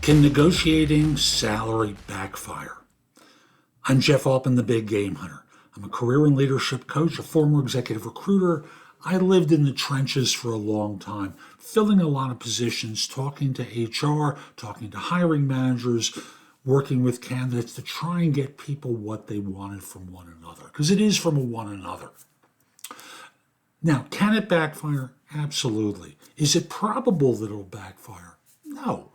Can negotiating salary backfire? I'm Jeff Altman, the Big Game Hunter. I'm a career and leadership coach, a former executive recruiter. I lived in the trenches for a long time, filling a lot of positions, talking to HR, talking to hiring managers, working with candidates to try and get people what they wanted from one another, because it is from a one another. Now, can it backfire? Absolutely. Is it probable that it'll backfire? No.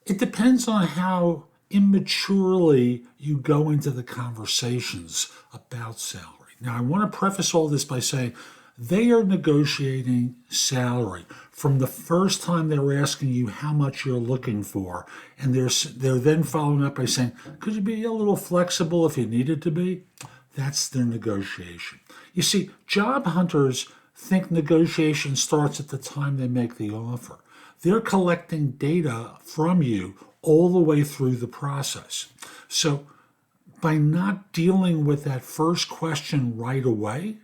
It depends on how immaturely you go into the conversations about salary. Now, I want to preface all this by saying they are negotiating salary from the first time they're asking you how much you're looking for, and they're then following up by saying, could you be a little flexible if you needed to be? That's their negotiation. You see, job hunters think negotiation starts at the time they make the offer. They're collecting data from you all the way through the process. So by not dealing with that first question right away,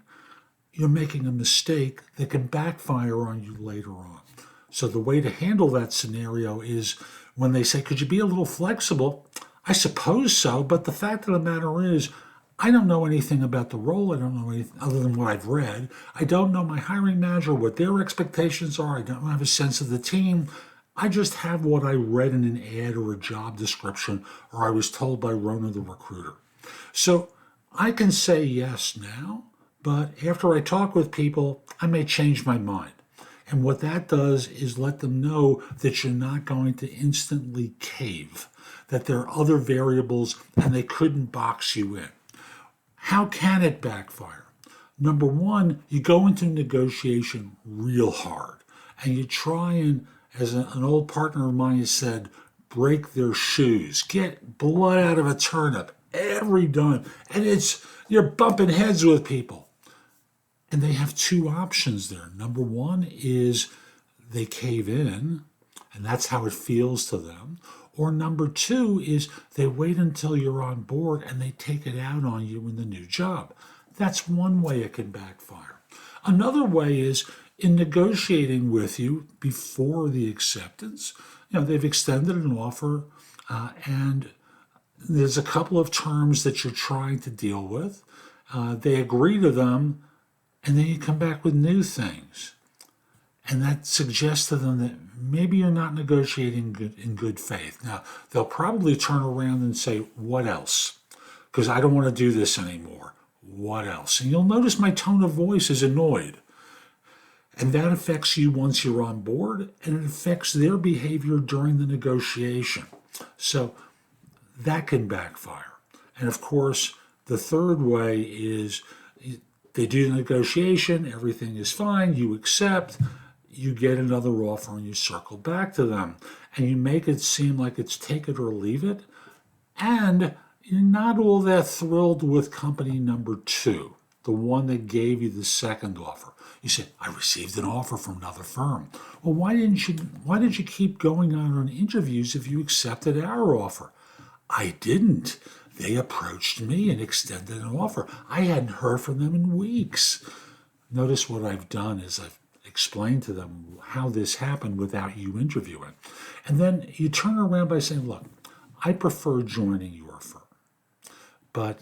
you're making a mistake that can backfire on you later on. So the way to handle that scenario is when they say, could you be a little flexible? I suppose so, but the fact of the matter is, I don't know anything about the role. I don't know anything other than what I've read. I don't know my hiring manager, what their expectations are. I don't have a sense of the team. I just have what I read in an ad or a job description, or I was told by Rona the recruiter. So I can say yes now, but after I talk with people, I may change my mind. And what that does is let them know that you're not going to instantly cave, that there are other variables and they couldn't box you in. How can it backfire? Number one, you go into negotiation real hard and you try and, as an old partner of mine has said, break their shoes, get blood out of a turnip every time. And you're bumping heads with people. And they have two options there. Number one is they cave in, and that's how it feels to them. Or number two is they wait until you're on board and they take it out on you in the new job. That's one way it can backfire. Another way is in negotiating with you before the acceptance. They've extended an offer and there's a couple of terms that you're trying to deal with. They agree to them and then you come back with new things. And that suggests to them that maybe you're not negotiating in good faith. Now, they'll probably turn around and say, what else? Because I don't want to do this anymore. What else? And you'll notice my tone of voice is annoyed. And that affects you once you're on board, and it affects their behavior during the negotiation. So that can backfire. And of course, the third way is they do the negotiation, everything is fine, you accept, you get another offer and you circle back to them and you make it seem like it's take it or leave it. And you're not all that thrilled with company number two, the one that gave you the second offer. You say, I received an offer from another firm. Well, why did you keep going on interviews if you accepted our offer? I didn't. They approached me and extended an offer. I hadn't heard from them in weeks. Notice what I've done is I've explained to them how this happened without you interviewing. And then you turn around by saying, look, I prefer joining your firm, but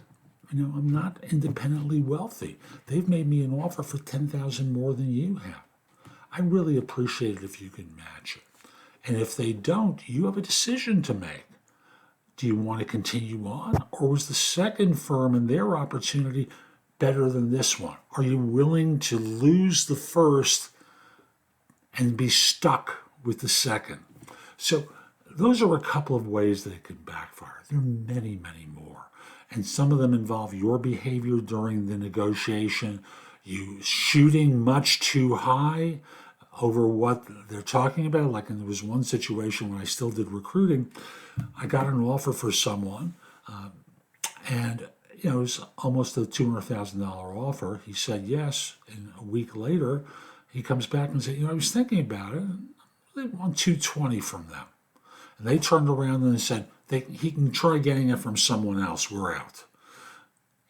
I'm not independently wealthy. They've made me an offer for $10,000 more than you have. I really appreciate it if you can match it. And if they don't, you have a decision to make. Do you want to continue on? Or was the second firm and their opportunity better than this one? Are you willing to lose the first and be stuck with the second? So those are a couple of ways that it can backfire. There are many, many more. And some of them involve your behavior during the negotiation, you shooting much too high over what they're talking about. Like, and there was one situation when I still did recruiting, I got an offer for someone, and it was almost a $200,000 offer. He said yes, and a week later, he comes back and said, I was thinking about it. They want $220 from them. And they turned around and said, he can try getting it from someone else. We're out.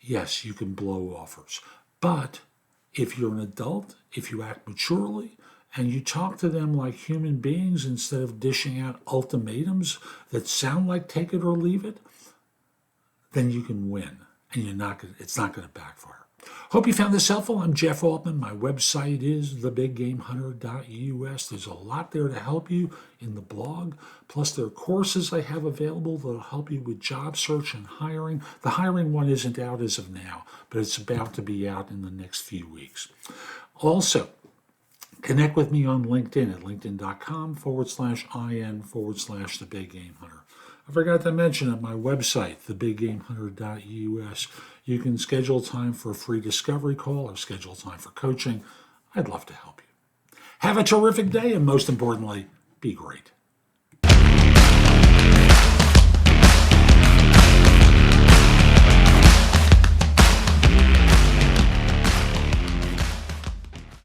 Yes, you can blow offers. But if you're an adult, if you act maturely, and you talk to them like human beings instead of dishing out ultimatums that sound like take it or leave it, then you can win, and it's not going to backfire. Hope you found this helpful. I'm Jeff Altman. My website is thebiggamehunter.us. There's a lot there to help you in the blog. Plus, there are courses I have available that will help you with job search and hiring. The hiring one isn't out as of now, but it's about to be out in the next few weeks. Also, connect with me on LinkedIn at linkedin.com/in/thebiggamehunter. I forgot to mention at my website, thebiggamehunter.us, you can schedule time for a free discovery call or schedule time for coaching. I'd love to help you. Have a terrific day, and most importantly, be great.